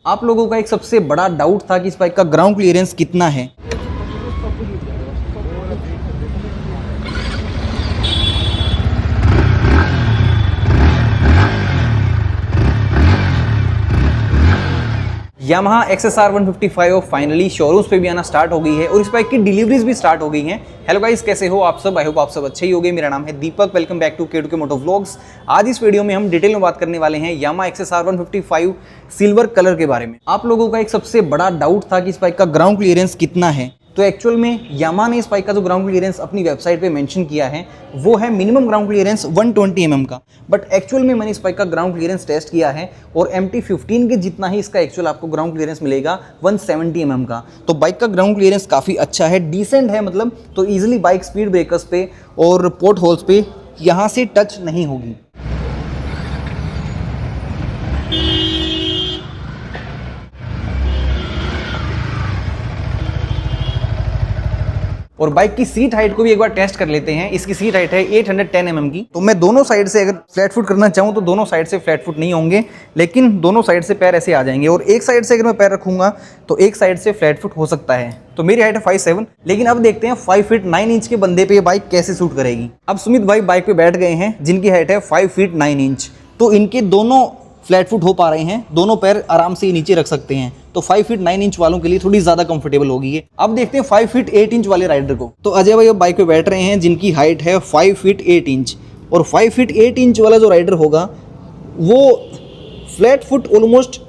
आप लोगों का एक सबसे बड़ा डाउट था कि इस बाइक का ग्राउंड क्लियरेंस कितना है। यामाहा XSR 155 फाइनली शोरूम्स पे भी आना स्टार्ट हो गई है और इस बाइक की डिलीवरीज भी स्टार्ट हो गई हैं। हेलो गाइस, कैसे हो आप सब? आई होप आप सब अच्छे ही होंगे। मेरा नाम है Deepak, welcome back to K2K moto vlogs. आज इस वीडियो में हम डिटेल में बात करने वाले हैं यामाहा XSR 155 सिल्वर कलर के बारे में। आप लोगों का एक सबसे बड़ा डाउट था कि इस बाइक का ग्राउंड क्लियरेंस कितना है। तो एक्चुअल में यामाहा ने इस बाइक का जो ग्राउंड क्लियरेंस अपनी वेबसाइट पे मेंशन किया है वो है मिनिमम ग्राउंड क्लियरेंस 120 mm का। बट एक्चुअल में मैंने इस बाइक का ग्राउंड क्लियरेंस टेस्ट किया है और MT-15 के जितना ही इसका एक्चुअल आपको ग्राउंड क्लियरेंस मिलेगा 170 mm का। तो बाइक का ग्राउंड क्लियरेंस काफ़ी अच्छा है, डिसेंट है मतलब। तो ईजिली बाइक स्पीड ब्रेकर्स पे और पोर्ट होल्स पे यहाँ से टच नहीं होगी। और बाइक की सीट हाइट को भी एक बार टेस्ट कर लेते हैं। इसकी सीट हाइट है 810 mm की। तो मैं दोनों साइड से अगर फ्लैट फुट करना चाहूँ तो दोनों साइड से फ्लैट फुट नहीं होंगे, लेकिन दोनों साइड से पैर ऐसे आ जाएंगे। और एक साइड से अगर मैं पैर रखूंगा तो एक साइड से फ्लैट फुट हो सकता है। तो मेरी हाइट है 5'7", लेकिन अब देखते हैं 5 फीट 9 इंच के बंदे पे ये बाइक कैसे सूट करेगी। अब सुमित भाई बाइक पे बैठ गए हैं जिनकी हाइट है 5 फीट 9 इंच। तो इनके दोनों फ्लैट फुट हो पा रहे हैं, दोनों पैर आराम से नीचे रख सकते हैं। तो 5 फीट 9 इंच वालों के लिए थोड़ी ज्यादा कंफर्टेबल होगी ये। अब देखते हैं 5 फीट 8 इंच वाले राइडर को। तो अजय भाई अब बाइक पे बैठ रहे हैं जिनकी हाइट है 5 फीट 8 इंच। और 5 फीट 8 इंच वाला जो राइडर होगा वो फ्लैट फुट ऑलमोस्ट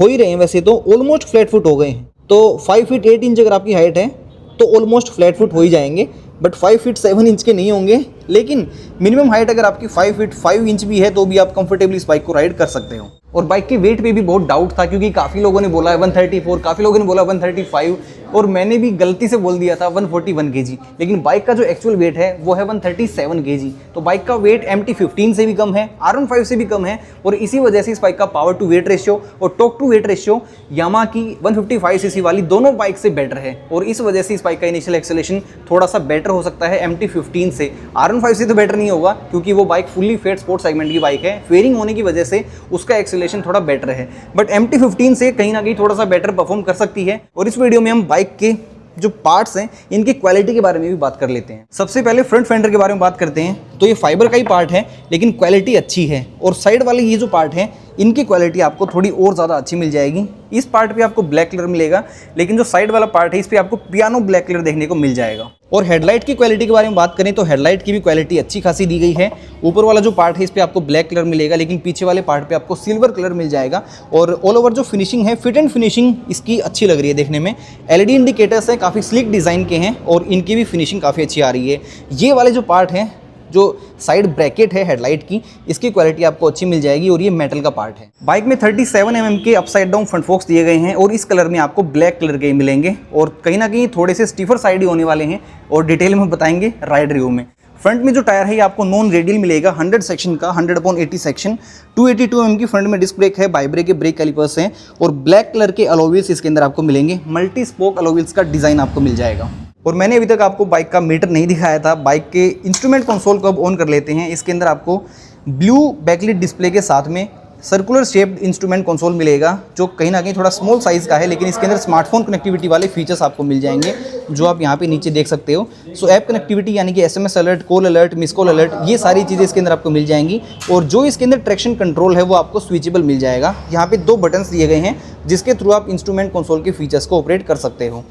हो ही रहे हैं। वैसे तो ऑलमोस्ट फ्लैट फुट हो गए हैं। तो 5 फीट 8 इंच अगर आपकी हाइट है तो ऑलमोस्ट फ्लैट फुट हो ही जाएंगे। बट 5 फीट 7 इंच के नहीं होंगे। लेकिन मिनिमम हाइट अगर आपकी 5 फीट 5 इंच भी है तो भी आप कंफर्टेबली इस बाइक को राइड कर सकते हो। और बाइक के वेट पे भी बहुत डाउट था, क्योंकि काफ़ी लोगों ने बोला है 134, काफ़ी लोगों ने बोला 135 और मैंने भी गलती से बोल दिया था 141 kg। लेकिन बाइक का जो एक्चुअल वेट है वो है 137 kg। तो बाइक का वेट MT-15 से भी कम है, R15 से भी कम है। और इसी वजह से इस बाइक का पावर टू वेट रेशियो और torque to weight ratio Yamaha की 155 cc वाली दोनों बाइक से बेटर है। और इस वजह से इस बाइक का इनिशियल एक्सेलरेशन थोड़ा सा बेटर हो सकता है MT-15 से। R15 से तो बेटर नहीं होगा, क्योंकि वो बाइक फुल्ली फेट स्पोर्ट सेगमेंट की बाइक है। फेयरिंग होने की वजह से उसका एक्सेलरेशन थोड़ा बेटर है। बट MT-15 से कहीं ना कहीं थोड़ा सा बेटर परफॉर्म कर सकती है। और इस वीडियो में हम बाइक के जो पार्ट्स हैं इनकी क्वालिटी के बारे में भी बात कर लेते हैं। सबसे पहले फ्रंट फेंडर के बारे में बात करते हैं। तो ये फाइबर का ही पार्ट है, लेकिन क्वालिटी अच्छी है। और साइड वाले ये जो पार्ट है इनकी क्वालिटी आपको थोड़ी और ज़्यादा अच्छी मिल जाएगी। इस पार्ट पे आपको ब्लैक कलर मिलेगा, लेकिन जो साइड वाला पार्ट है इस पे आपको पियानो ब्लैक कलर देखने को मिल जाएगा। और हेडलाइट की क्वालिटी के बारे में बात करें तो हेडलाइट की भी क्वालिटी अच्छी खासी दी गई है। ऊपर वाला जो पार्ट है इस पे आपको ब्लैक कलर मिलेगा, लेकिन पीछे वाले पार्ट पे आपको सिल्वर कलर मिल जाएगा। और ऑल ओवर जो फिनिशिंग है, फिट एंड फिनिशिंग इसकी अच्छी लग रही है देखने में। LED इंडिकेटर्स हैं, काफ़ी स्लिक डिज़ाइन के हैं और इनकी भी फिनिशिंग काफ़ी अच्छी आ रही है। ये वाले जो पार्ट हैं, जो साइड ब्रैकेट है हेडलाइट की, इसकी क्वालिटी आपको अच्छी मिल जाएगी और ये मेटल का पार्ट है। बाइक में 37 mm के अपसाइड डाउन फ्रंट फोक्स दिए गए हैं और इस कलर में आपको ब्लैक कलर के मिलेंगे। और कहीं ना कहीं थोड़े से स्टीफर साइड ही होने वाले हैं और डिटेल में बताएंगे राइड रिव्यू में। फ्रंट में जो टायर है ये आपको नॉन रेडियल मिलेगा, 100 सेक्शन का, 100/80 सेक्शन। 282 mm की फ्रंट में डिस्क ब्रेक है, बाइब्रेक के ब्रेक कैलिपर्स हैं और ब्लैक कलर के अलॉय व्हील्स इसके अंदर आपको मिलेंगे। मल्टी स्पोक अलॉय व्हील्स का डिज़ाइन आपको मिल जाएगा। और मैंने अभी तक आपको बाइक का मीटर नहीं दिखाया था। बाइक के इंस्ट्रूमेंट कंसोल को अब ऑन कर लेते हैं। इसके अंदर आपको ब्लू बैकलिट डिस्प्ले के साथ में सर्कुलर शेप्ड इंस्ट्रूमेंट कंसोल मिलेगा, जो कहीं ना कहीं थोड़ा स्मॉल साइज़ का है, लेकिन इसके अंदर स्मार्टफोन कनेक्टिविटी वाले फीचर्स आपको मिल जाएंगे, जो आप यहाँ पे नीचे देख सकते हो। सो ऐप कनेक्टिविटी यानी कि SMS alert, call alert, miss call alert, ये सारी चीज़ें इसके अंदर आपको मिल जाएंगी। और जो इसके अंदर ट्रैक्शन कंट्रोल है वो आपको स्विचेबल मिल जाएगा। यहाँ पे 2 बटन्स दिए गए हैं जिसके थ्रू आप इंस्ट्रूमेंट कंसोल के फीचर्स को ऑपरेट कर सकते हो।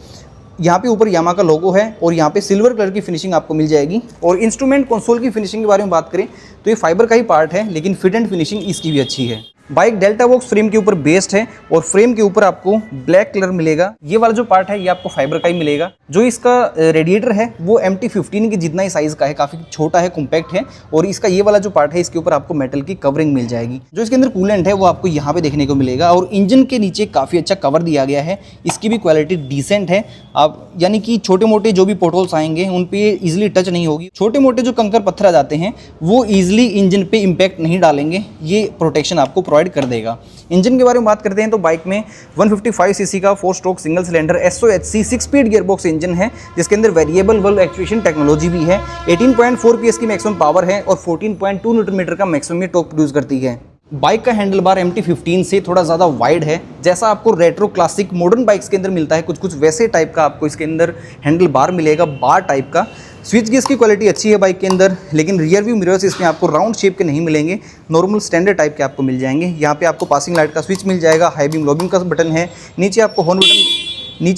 यहाँ पे ऊपर यामाहा का लोगो है और यहाँ पे सिल्वर कलर की फिनिशिंग आपको मिल जाएगी। और इंस्ट्रूमेंट कंसोल की फिनिशिंग के बारे में बात करें तो ये फाइबर का ही पार्ट है, लेकिन फिट एंड फिनिशिंग इसकी भी अच्छी है। बाइक डेल्टा बॉक्स फ्रेम के ऊपर बेस्ड है और फ्रेम के ऊपर आपको ब्लैक कलर मिलेगा। ये वाला जो पार्ट है ये आपको फाइबर का ही मिलेगा। जो इसका रेडिएटर है वो MT-15 के जितना ही साइज़ का है, काफ़ी छोटा है, कॉम्पैक्ट है। और इसका ये वाला जो पार्ट है इसके ऊपर आपको मेटल की कवरिंग मिल जाएगी। जो इसके अंदर कूलेंट है वो आपको यहाँ पे देखने को मिलेगा। और इंजन के नीचे काफ़ी अच्छा कवर दिया गया है, इसकी भी क्वालिटी डिसेंट है। आप यानी कि छोटे मोटे जो भी पोटहोल्स आएंगे उन पे ईजिली टच नहीं होगी। छोटे मोटे जो कंकर पत्थर आ जाते हैं वो ईजिली इंजन पे इम्पैक्ट नहीं डालेंगे, ये प्रोटेक्शन आपको प्रोवाइड कर देगा। इंजन के बारे में बात करते हैं तो बाइक में 155 सीसी का 4 stroke single cylinder SOHC 6 speed gearbox engine है, जिसके अंदर वेरिएबल वल्व एक्चुएशन टेक्नोलॉजी भी है। 18.4 PS की मैक्सिमम पावर है और 14.2 न्यूटन मीटर का मैक्सिमम टॉर्क प्रोड्यूस करती है। बाइक का हैंडल बार MT-15 से थोड़ा ज़्यादा वाइड है, जैसा आपको रेट्रो क्लासिक मॉडर्न बाइक्स के अंदर मिलता है, कुछ कुछ वैसे टाइप का आपको इसके अंदर हैंडल बार मिलेगा, बार टाइप का। स्विच गेज की क्वालिटी अच्छी है बाइक के अंदर, लेकिन रियर व्यू मिरर्स इसमें आपको राउंड शेप के नहीं मिलेंगे, नॉर्मल स्टैंडर्ड टाइप के आपको मिल जाएंगे। यहाँ पे आपको पासिंग लाइट का स्विच मिल जाएगा, हाई बीम लो बीम का बटन है, नीचे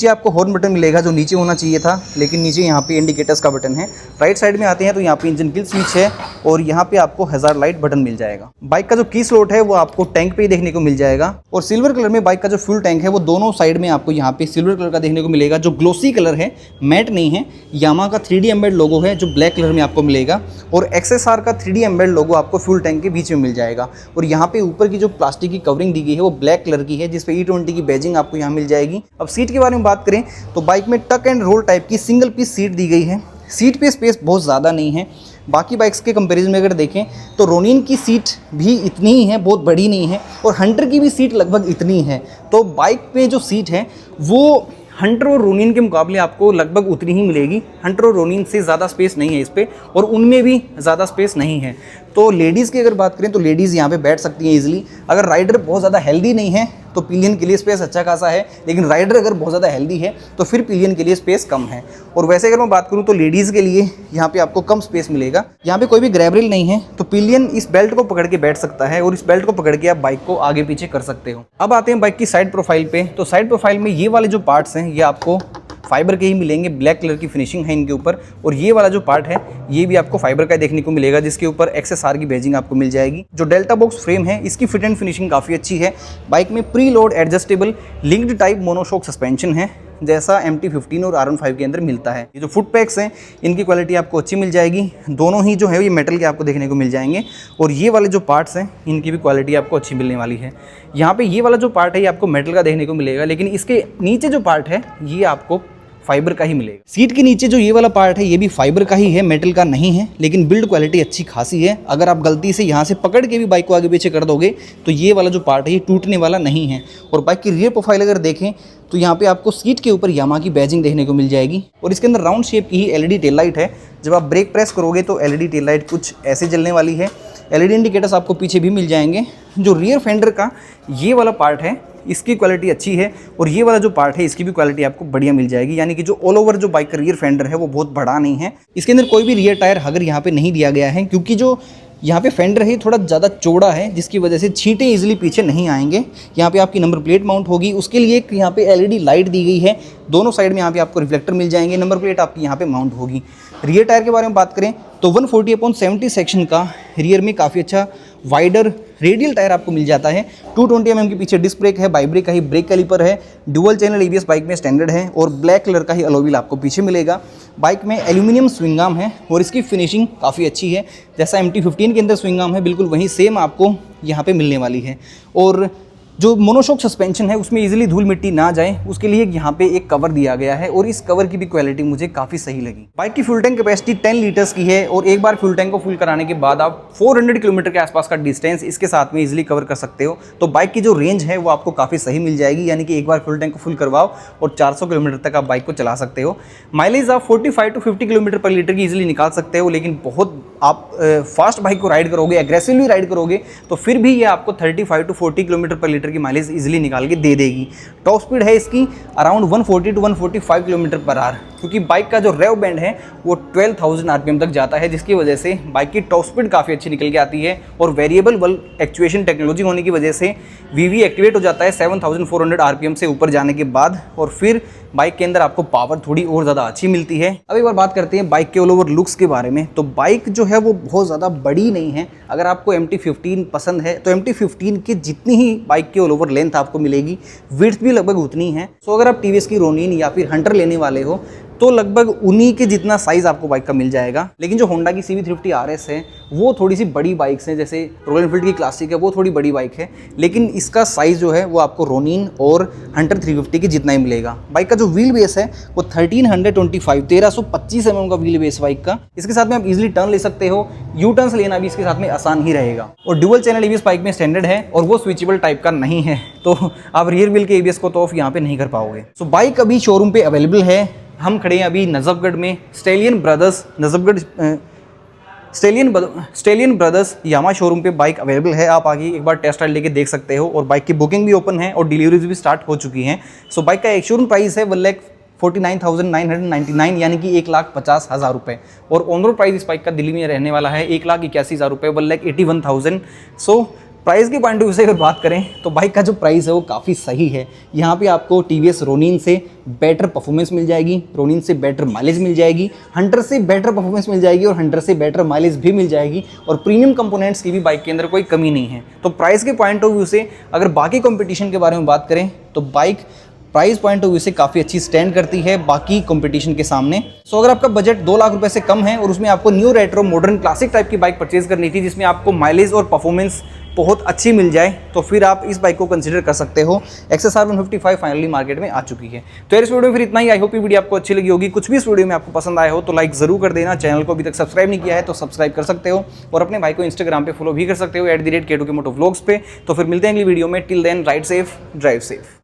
आपको हॉर्न बटन मिलेगा जो नीचे होना चाहिए था, लेकिन नीचे यहाँ पे इंडिकेटर्स का बटन है। राइट साइड में आते हैं तो यहाँ पे इंजन किल स्विच है और यहाँ पे आपको हज़ार लाइट बटन मिल जाएगा। बाइक का जो की स्लॉट है वो आपको टैंक पे ही देखने को मिल जाएगा और सिल्वर कलर में बाइक का जो फ्यूल टैंक है वो दोनों साइड में आपको यहाँ पे सिल्वर कलर का देखने को मिलेगा, जो ग्लोसी कलर है, मैट नहीं है। यामाहा का 3D एम्बेड लोगो है जो ब्लैक कलर में आपको मिलेगा और XSR का 3D एम्बेड लोगो आपको फ्यूल टैंक के बीच में मिल जाएगा। और यहाँ पे ऊपर की जो प्लास्टिक की कवरिंग दी गई है वो ब्लैक कलर की है, जिसपे E20 की बैजिंग आपको यहाँ मिल जाएगी। अब सीट के बारे में बात करें तो बाइक में टक एंड रोल टाइप की सिंगल पीस सीट दी गई है। सीट पे स्पेस बहुत ज़्यादा नहीं है, बाकी बाइक्स के कंपैरिजन में अगर देखें तो रोनिन की सीट भी इतनी ही है, बहुत बड़ी नहीं है, और हंटर की भी सीट लगभग इतनी है। तो बाइक पे जो सीट है वो हंटर और रोनिन के मुकाबले आपको लगभग उतनी ही मिलेगी। हंटर और रोनिन से ज़्यादा स्पेस नहीं है इस पर, और उनमें भी ज़्यादा स्पेस नहीं है। तो लेडीज़ की अगर बात करें तो लेडीज़ यहाँ पे बैठ सकती हैं इजीली। अगर राइडर बहुत ज़्यादा हेल्दी नहीं है तो पिलियन के लिए स्पेस अच्छा खासा है, लेकिन राइडर अगर बहुत ज़्यादा हेल्दी है तो फिर पिलियन के लिए स्पेस कम है। और वैसे अगर मैं बात करूँ तो लेडीज़ के लिए यहाँ पे आपको कम स्पेस मिलेगा। यहाँ पे कोई भी ग्रैब रेल नहीं है, तो पिलियन इस बेल्ट को पकड़ के बैठ सकता है और इस बेल्ट को पकड़ के आप बाइक को आगे पीछे कर सकते हो। अब आते हैं बाइक की साइड प्रोफाइल पे। तो साइड प्रोफाइल में ये वाले जो पार्ट्स हैं ये आपको फाइबर के ही मिलेंगे, ब्लैक कलर की फिनिशिंग है इनके ऊपर। और ये वाला जो पार्ट है ये भी आपको फाइबर का देखने को मिलेगा, जिसके ऊपर XSR की बैजिंग आपको मिल जाएगी। जो डेल्टा बॉक्स फ्रेम है इसकी फिट एंड फिनिशिंग काफ़ी अच्छी है। बाइक में pre load adjustable linked type monoshock suspension है, जैसा MT-15 और R15 के अंदर मिलता है। ये जो फुट पैक्स हैं इनकी क्वालिटी आपको अच्छी मिल जाएगी, दोनों ही जो है ये मेटल के आपको देखने को मिल जाएंगे। और ये वाले जो पार्ट्स हैं इनकी भी क्वालिटी आपको अच्छी मिलने वाली है। यहाँ पे ये वाला जो पार्ट है ये आपको मेटल का देखने को मिलेगा, लेकिन इसके नीचे जो पार्ट है ये आपको फाइबर का ही मिलेगा। सीट के नीचे जो ये वाला पार्ट है ये भी फाइबर का ही है, मेटल का नहीं है, लेकिन बिल्ड क्वालिटी अच्छी खासी है। अगर आप गलती से यहाँ से पकड़ के भी बाइक को आगे पीछे कर दोगे तो ये वाला जो पार्ट है ये टूटने वाला नहीं है। और बाइक की रियर प्रोफाइल अगर देखें तो यहाँ पे आपको सीट के ऊपर यामाहा की बैजिंग देखने को मिल जाएगी और इसके अंदर राउंड शेप की ही LED टेल लाइट है। जब आप ब्रेक प्रेस करोगे तो LED टेल लाइट कुछ ऐसे जलने वाली है। LED इंडिकेटर्स आपको पीछे भी मिल जाएंगे। जो रियर फेंडर का ये वाला पार्ट है इसकी क्वालिटी अच्छी है और ये वाला जो पार्ट है इसकी भी क्वालिटी आपको बढ़िया मिल जाएगी, यानी कि जो ऑल ओवर जो बाइक का रियर फेंडर है वो बहुत बड़ा नहीं है। इसके अंदर कोई भी रियर टायर हगर यहाँ पे नहीं दिया गया है, क्योंकि जो यहाँ पे फेंडर है थोड़ा ज़्यादा चौड़ा है, जिसकी वजह से छींटे इजीली पीछे नहीं आएंगे। यहाँ पे आपकी नंबर प्लेट माउंट होगी, उसके लिए एक यहाँ पे LED लाइट दी गई है। दोनों साइड में यहाँ पे आपको रिफ्लेक्टर मिल जाएंगे, नंबर प्लेट आपकी यहाँ पे माउंट होगी। रियर टायर के बारे में बात करें तो 140/70 सेक्शन का रियर में काफ़ी अच्छा वाइडर रेडियल टायर आपको मिल जाता है। 220 mm के पीछे डिस्क ब्रेक है, बाइब्रेक का ही ब्रेक कैलिपर है, डुअल चैनल ABS बाइक में स्टैंडर्ड है और ब्लैक कलर का ही अलॉय व्हील आपको पीछे मिलेगा। बाइक में एल्यूमिनियम स्विंग आर्म है और इसकी फिनिशिंग काफ़ी अच्छी है, जैसा MT-15 के अंदर स्विंग आर्म है बिल्कुल वही सेम आपको यहाँ पे मिलने वाली है। और जो मोनोशॉक सस्पेंशन है उसमें इजीली धूल मिट्टी ना जाए उसके लिए यहाँ पे एक कवर दिया गया है और इस कवर की भी क्वालिटी मुझे काफ़ी सही लगी। बाइक की फ्यूल टैंक कैपेसिटी 10 लीटर्स की है और एक बार फ्यूल टैंक को फुल कराने के बाद आप 400 किलोमीटर के आसपास का डिस्टेंस इसके साथ में इजीली कवर कर सकते हो। तो बाइक की जो रेंज है वो आपको काफ़ी सही मिल जाएगी, यानी कि एक बार फ्यूल टैंक को फुल करवाओ और 400 किलोमीटर तक आप बाइक को चला सकते हो। माइलेज आप 45 to 50 किलोमीटर पर लीटर की इजीली निकाल सकते हो, लेकिन बहुत आप फास्ट बाइक को राइड करोगे, एग्रेसिवली राइड करोगे तो फिर भी ये आपको 35 to 40 किलोमीटर पर लीटर की माइलेज इजीली निकाल के दे देगी। टॉप स्पीड है इसकी around 140 to 145 kilometre per hour, क्योंकि बाइक का जो रेव बैंड है वो 12,000 RPM तक जाता है, जिसकी वजह से बाइक की टॉप स्पीड काफ़ी अच्छी निकल के आती है। और वेरिएबल बल्ब एक्चुएशन टेक्नोलॉजी होने की वजह से VV एक्टिवेट हो जाता है 7,400 RPM से ऊपर जाने के बाद, और फिर बाइक के अंदर आपको पावर थोड़ी और ज़्यादा अच्छी मिलती है। अब एक बार बात करते हैं बाइक के ऑल ओवर लुक्स के बारे में। तो बाइक जो है वो बहुत ज़्यादा बड़ी नहीं है। अगर आपको MT-15 पसंद है तो MT-15 की जितनी ही बाइक की ऑल ओवर लेंथ आपको मिलेगी, विड्थ भी लगभग उतनी है। सो अगर आप TVS की रोनिन या फिर हंटर लेने वाले हो तो लगभग उन्हीं के जितना साइज़ आपको बाइक का मिल जाएगा। लेकिन जो होंडा की CB350 RS है वो थोड़ी सी बड़ी बाइक्स हैं, जैसे रॉयल एनफील्ड की क्लासिक है वो थोड़ी बड़ी बाइक है, लेकिन इसका साइज़ जो है वो आपको रोनिन और हंटर 350 के जितना ही मिलेगा। बाइक का जो व्हील बेस है वो 1325 mm का व्हील बेस बाइक का। इसके साथ में आप इजीली टर्न ले सकते हो, यू टर्न्स लेना भी इसके साथ में आसान ही रहेगा। और डुअल चैनल ABS बाइक में स्टैंडर्ड है और वो स्विचेबल टाइप का नहीं है, तो आप रियर व्हील के ABS को तो ऑफ यहाँ पे नहीं कर पाओगे। सो बाइक अभी शोरूम पे अवेलेबल है। हम खड़े हैं अभी नजफगढ़ में, Stallion brothers Najafgarh Stallion brothers Yamaha showroom पे बाइक अवेलेबल है। आप आगे एक बार टेस्ट राइड लेके देख सकते हो और बाइक की बुकिंग भी ओपन है और डिलीवरीज भी स्टार्ट हो चुकी हैं। सो बाइक का एक शोरूम प्राइस है 1,49,999 यानी कि 1,50,000 रुपये और ऑनरोड प्राइस इस बाइक का दिल्ली में रहने वाला है 1,81,000 रुपये, 1,81,000। सो प्राइस के पॉइंट ऑफ व्यू से अगर बात करें तो बाइक का जो प्राइस है वो काफ़ी सही है। यहाँ पे आपको टीवीएस रोनिन से बेटर परफॉर्मेंस मिल जाएगी, रोनिन से बेटर माइलेज मिल जाएगी, हंटर से बेटर परफॉर्मेंस मिल जाएगी और हंटर से बेटर माइलेज भी मिल जाएगी और प्रीमियम कंपोनेंट्स की भी बाइक के अंदर कोई कमी नहीं है। तो प्राइस के पॉइंट ऑफ व्यू से अगर बाकी कंपटीशन के बारे में बात करें तो bike price point of view से काफ़ी अच्छी स्टैंड करती है बाकी कंपटीशन के सामने। सो अगर आपका बजट 2 लाख रुपए से कम है और उसमें आपको new retro modern classic type की बाइक परचेज करनी थी जिसमें आपको माइलेज और परफॉर्मेंस बहुत अच्छी मिल जाए तो फिर आप इस बाइक को कंसीडर कर सकते हो। XSR 155 फाइनली मार्केट में आ चुकी है। तो यार इस वीडियो में फिर इतना ही। आई होप ये वीडियो आपको अच्छी लगी होगी। कुछ भी इस वीडियो में आपको पसंद आया हो तो लाइक जरूर कर देना। चैनल को अभी तक सब्सक्राइब नहीं किया है तो सब्सक्राइब कर सकते हो और अपने भाई को इंस्टाग्राम पे फॉलो भी कर सकते हो @K2K मोटो व्लॉग्स पे। तो फिर मिलते हैं अगली वीडियो में। Till then ride safe, drive safe.